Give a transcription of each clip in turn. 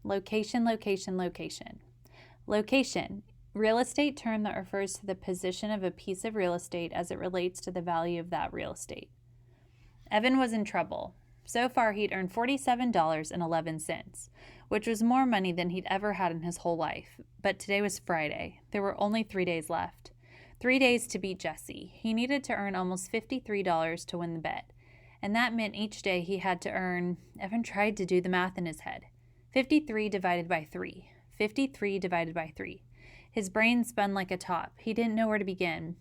Location, location, location. Location. Real estate term that refers to the position of a piece of real estate as it relates to the value of that real estate. Evan was in trouble. So far, he'd earned $47.11, which was more money than he'd ever had in his whole life. But today was Friday. There were only 3 days left. 3 days to beat Jesse. He needed to earn almost $53 to win the bet. And that meant each day he had to earn, Evan tried to do the math in his head, 53 divided by 3. 53 divided by 3. His brain spun like a top. He didn't know where to begin.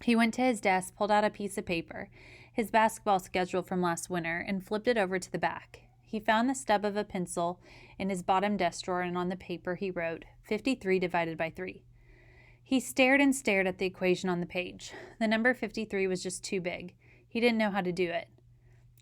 He went to his desk, pulled out a piece of paper, his basketball schedule from last winter, and flipped it over to the back. He found the stub of a pencil in his bottom desk drawer, and on the paper he wrote 53 divided by 3. He stared and stared at the equation on the page. The number 53 was just too big. He didn't know how to do it.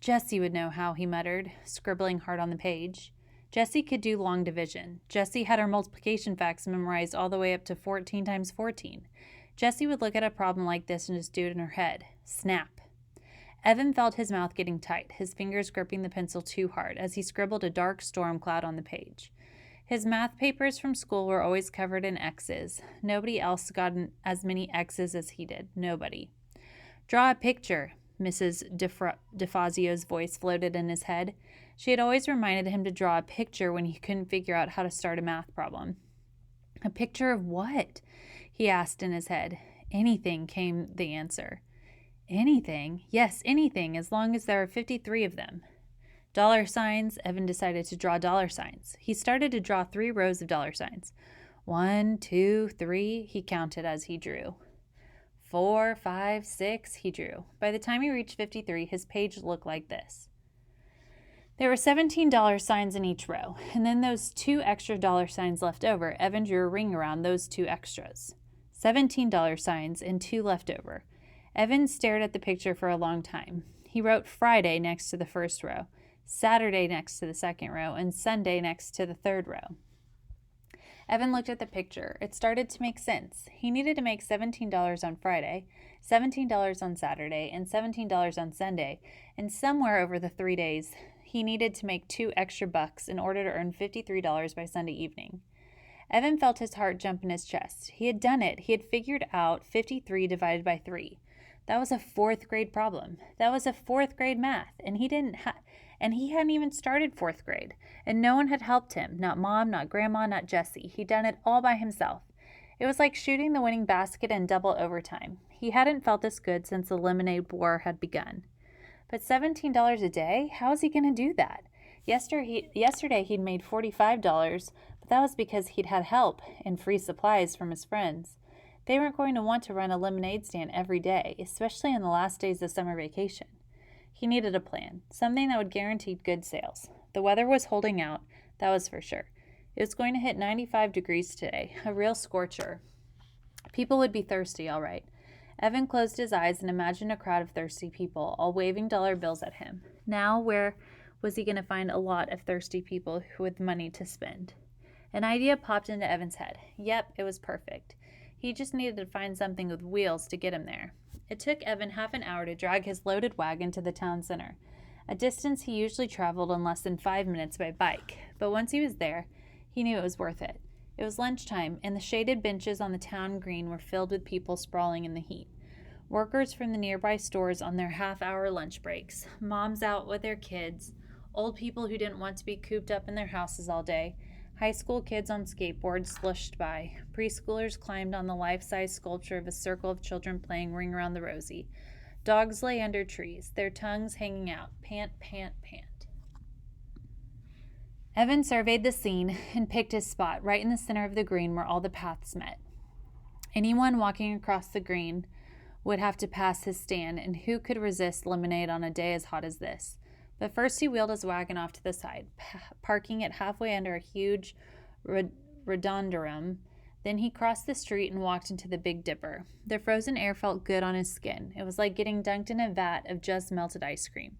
Jessie would know how, he muttered, scribbling hard on the page. Jessie could do long division. Jessie had her multiplication facts memorized all the way up to 14 times 14. Jessie would look at a problem like this and just do it in her head. Snap. Evan felt his mouth getting tight, his fingers gripping the pencil too hard as he scribbled a dark storm cloud on the page. His math papers from school were always covered in X's. Nobody else got as many X's as he did. Nobody. Draw a picture, Mrs. DeFazio's voice floated in his head. She had always reminded him to draw a picture when he couldn't figure out how to start a math problem. A picture of what? He asked in his head. Anything, came the answer. Anything? Yes, anything, as long as there are 53 of them. Dollar signs. Evan decided to draw dollar signs. He started to draw 3 rows of dollar signs. 1, 2, 3, he counted as he drew. 4, 5, 6, he drew. By the time he reached 53, his page looked like this. There were 17 dollar signs in each row, and then those 2 extra dollar signs left over. Evan drew a ring around those 2 extras. 17 dollar signs and 2 left over. Evan stared at the picture for a long time. He wrote Friday next to the first row, Saturday next to the second row, and Sunday next to the third row. Evan looked at the picture. It started to make sense. He needed to make $17 on Friday, $17 on Saturday, and $17 on Sunday, and somewhere over the 3 days, he needed to make 2 extra bucks in order to earn $53 by Sunday evening. Evan felt his heart jump in his chest. He had done it. He had figured out 53 divided by 3. That was a 4th grade problem. That was a 4th grade math, and he hadn't even started 4th grade, and no one had helped him, not Mom, not Grandma, not Jessie. He'd done it all by himself. It was like shooting the winning basket in double overtime. He hadn't felt this good since the lemonade war had begun. But $17 a day? How was he going to do that? Yesterday he'd made $45, but that was because he'd had help and free supplies from his friends. They weren't going to want to run a lemonade stand every day, especially in the last days of summer vacation. He needed a plan, something that would guarantee good sales. The weather was holding out, that was for sure. It was going to hit 95 degrees today, a real scorcher. People would be thirsty, all right. Evan closed his eyes and imagined a crowd of thirsty people, all waving dollar bills at him. Now, where was he going to find a lot of thirsty people with money to spend? An idea popped into Evan's head. Yep, it was perfect. He just needed to find something with wheels to get him there. It took Evan half an hour to drag his loaded wagon to the town center, a distance he usually traveled in less than 5 minutes by bike. But once he was there, he knew it was worth it. It was lunchtime, and the shaded benches on the town green were filled with people sprawling in the heat. Workers from the nearby stores on their half-hour lunch breaks, moms out with their kids, old people who didn't want to be cooped up in their houses all day, high school kids on skateboards slushed by. Preschoolers climbed on the life-size sculpture of a circle of children playing Ring Around the Rosie. Dogs lay under trees, their tongues hanging out. Pant, pant, pant. Evan surveyed the scene and picked his spot right in the center of the green where all the paths met. Anyone walking across the green would have to pass his stand, and who could resist lemonade on a day as hot as this? But first he wheeled his wagon off to the side, parking it halfway under a huge rhododendron. Then he crossed the street and walked into the Big Dipper. The frozen air felt good on his skin. It was like getting dunked in a vat of just melted ice cream.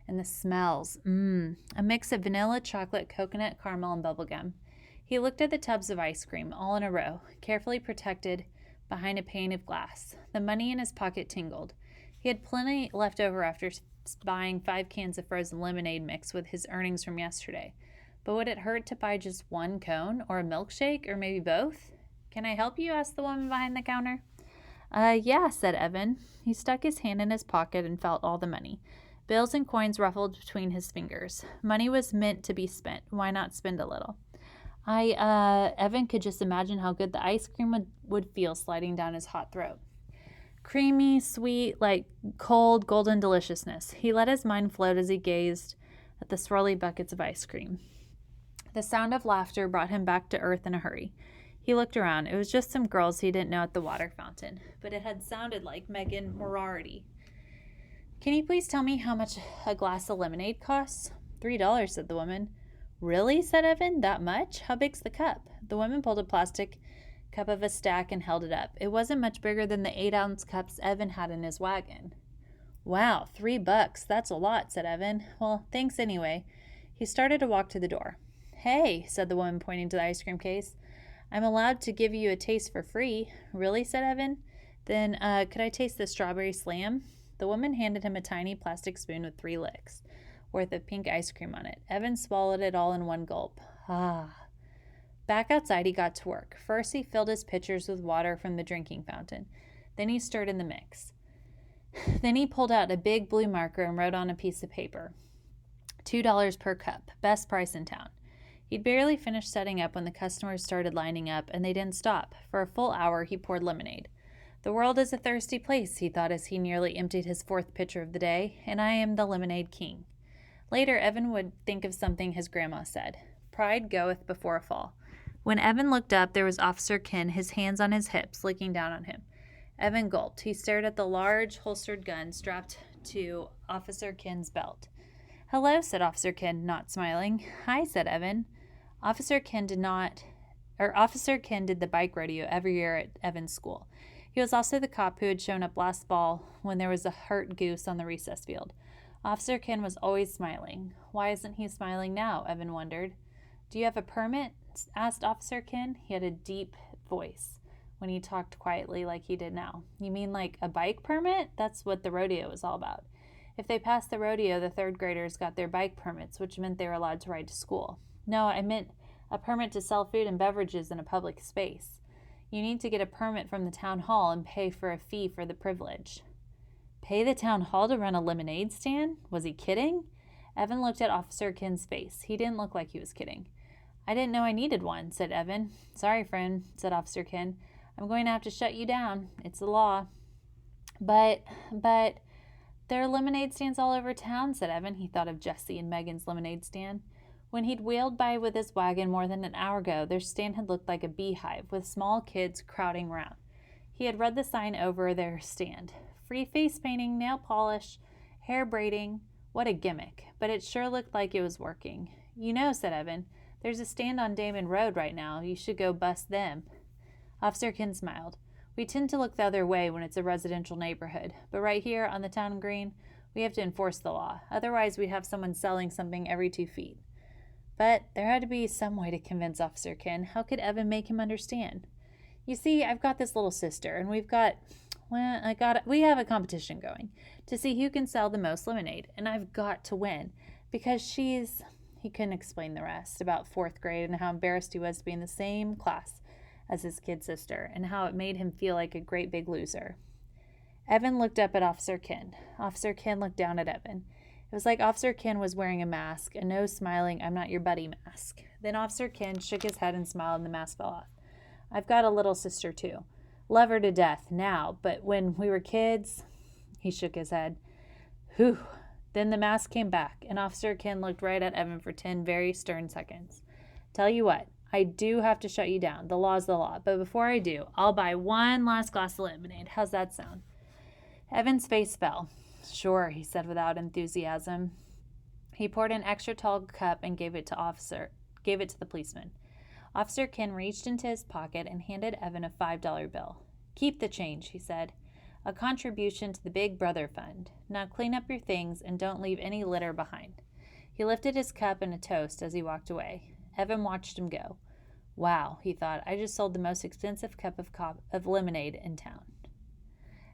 And the smells, a mix of vanilla, chocolate, coconut, caramel, and bubblegum. He looked at the tubs of ice cream, all in a row, carefully protected behind a pane of glass. The money in his pocket tingled. He had plenty left over after buying 5 cans of frozen lemonade mix with his earnings from yesterday. but would it hurt to buy just one cone or a milkshake or maybe both? Can I help you? Asked the woman behind the counter. Yeah, said Evan. He stuck his hand in his pocket and felt all the money. Bills and coins ruffled between his fingers. Money was meant to be spent. Why not spend a little? Evan could just imagine how good the ice cream would feel sliding down his hot throat. Creamy, sweet, like cold, golden deliciousness. He let his mind float as he gazed at the swirly buckets of ice cream. The sound of laughter brought him back to earth in a hurry. He looked around. It was just some girls he didn't know at the water fountain, but it had sounded like Megan Moriarty. Can you please tell me how much a glass of lemonade costs? $3, said the woman. Really? Said Evan. That much? How big's the cup? The woman pulled a plastic cup of a stack and held it up. It wasn't much bigger than the 8-ounce cups Evan had in his wagon. Wow, $3. That's a lot, said Evan. Well, thanks anyway. He started to walk to the door. Hey, said the woman, pointing to the ice cream case. I'm allowed to give you a taste for free. Really? Said Evan. Then, could I taste the strawberry slam? The woman handed him a tiny plastic spoon with 3 licks worth of pink ice cream on it. Evan swallowed it all in one gulp. Ah. Back outside, he got to work. First, he filled his pitchers with water from the drinking fountain. Then he stirred in the mix. Then he pulled out a big blue marker and wrote on a piece of paper. $2 per cup. Best price in town. He'd barely finished setting up when the customers started lining up, and they didn't stop. For a full hour, he poured lemonade. The world is a thirsty place, he thought as he nearly emptied his 4th pitcher of the day, and I am the lemonade king. Later, Evan would think of something his grandma said. Pride goeth before a fall. When Evan looked up, there was Officer Ken, his hands on his hips, looking down on him. Evan gulped. He stared at the large, holstered gun strapped to Officer Ken's belt. Hello, said Officer Ken, not smiling. Hi, said Evan. Officer Ken did the bike rodeo every year at Evan's school. He was also the cop who had shown up last fall when there was a hurt goose on the recess field. Officer Ken was always smiling. Why isn't he smiling now? Evan wondered. Do you have a permit? Asked Officer Ken. He had a deep voice when he talked quietly like he did now. You mean like a bike permit? That's what the rodeo was all about. If they passed the rodeo, the 3rd graders got their bike permits, which meant they were allowed to ride to school. No, I meant a permit to sell food and beverages in a public space. You need to get a permit from the town hall and pay for a fee for the privilege. Pay the town hall to run a lemonade stand? Was he kidding? Evan looked at Officer Ken's face. He didn't look like he was kidding. I didn't know I needed one, said Evan. Sorry, friend, said Officer Ken. I'm going to have to shut you down. It's the law. But there are lemonade stands all over town, said Evan. He thought of Jessie and Megan's lemonade stand. When he'd wheeled by with his wagon more than an hour ago, their stand had looked like a beehive, with small kids crowding round. He had read the sign over their stand. Free face painting, nail polish, hair braiding. What a gimmick. But it sure looked like it was working. You know, said Evan, there's a stand on Damon Road right now. You should go bust them. Officer Ken smiled. We tend to look the other way when it's a residential neighborhood, but right here on the town green, we have to enforce the law. Otherwise, we'd have someone selling something every 2 feet. But there had to be some way to convince Officer Ken. How could Evan make him understand? You see, I've got this little sister, and we have a competition going to see who can sell the most lemonade, and I've got to win because he couldn't explain the rest about 4th grade and how embarrassed he was to be in the same class as his kid sister and how it made him feel like a great big loser. Evan looked up at Officer Ken. Officer Ken looked down at Evan. It was like Officer Ken was wearing a mask, a no smiling, I'm not your buddy mask. Then Officer Ken shook his head and smiled and the mask fell off. I've got a little sister too. Love her to death now, but when we were kids, he shook his head. Whew. Then the mask came back, and Officer Ken looked right at Evan for 10 very stern seconds. Tell you what, I do have to shut you down. The law's the law. But before I do, I'll buy one last glass of lemonade. How's that sound? Evan's face fell. Sure, he said without enthusiasm. He poured an extra tall cup and gave it to the policeman. Officer Ken reached into his pocket and handed Evan a $5 bill. Keep the change, he said. A contribution to the Big Brother Fund. Now clean up your things and don't leave any litter behind. He lifted his cup in a toast as he walked away. Evan watched him go. Wow, he thought, I just sold the most expensive cup of lemonade in town.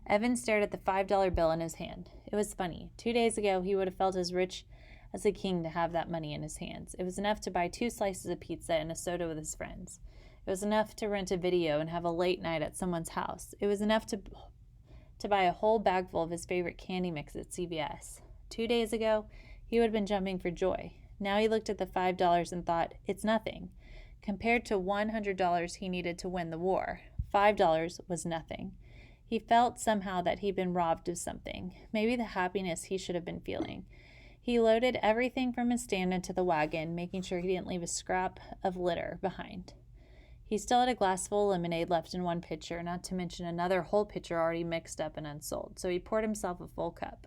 Evan stared at the $5 bill in his hand. It was funny. 2 days ago, he would have felt as rich as a king to have that money in his hands. It was enough to buy 2 slices of pizza and a soda with his friends. It was enough to rent a video and have a late night at someone's house. It was enough to buy a whole bag full of his favorite candy mix at CVS. 2 days ago, he would have been jumping for joy. Now he looked at the $5 and thought, it's nothing. Compared to $100 he needed to win the war, $5 was nothing. He felt somehow that he'd been robbed of something, maybe the happiness he should have been feeling. He loaded everything from his stand into the wagon, making sure he didn't leave a scrap of litter behind. He still had a glass full of lemonade left in one pitcher, not to mention another whole pitcher already mixed up and unsold, so he poured himself a full cup.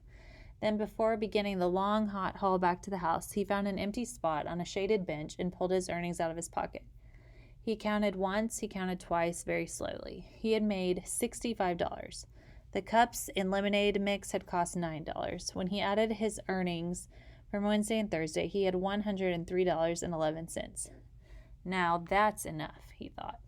Then, before beginning the long, hot haul back to the house, he found an empty spot on a shaded bench and pulled his earnings out of his pocket. He counted once, he counted twice, very slowly. He had made $65. The cups and lemonade mix had cost $9. When he added his earnings from Wednesday and Thursday, he had $103.11. Now that's enough, he thought.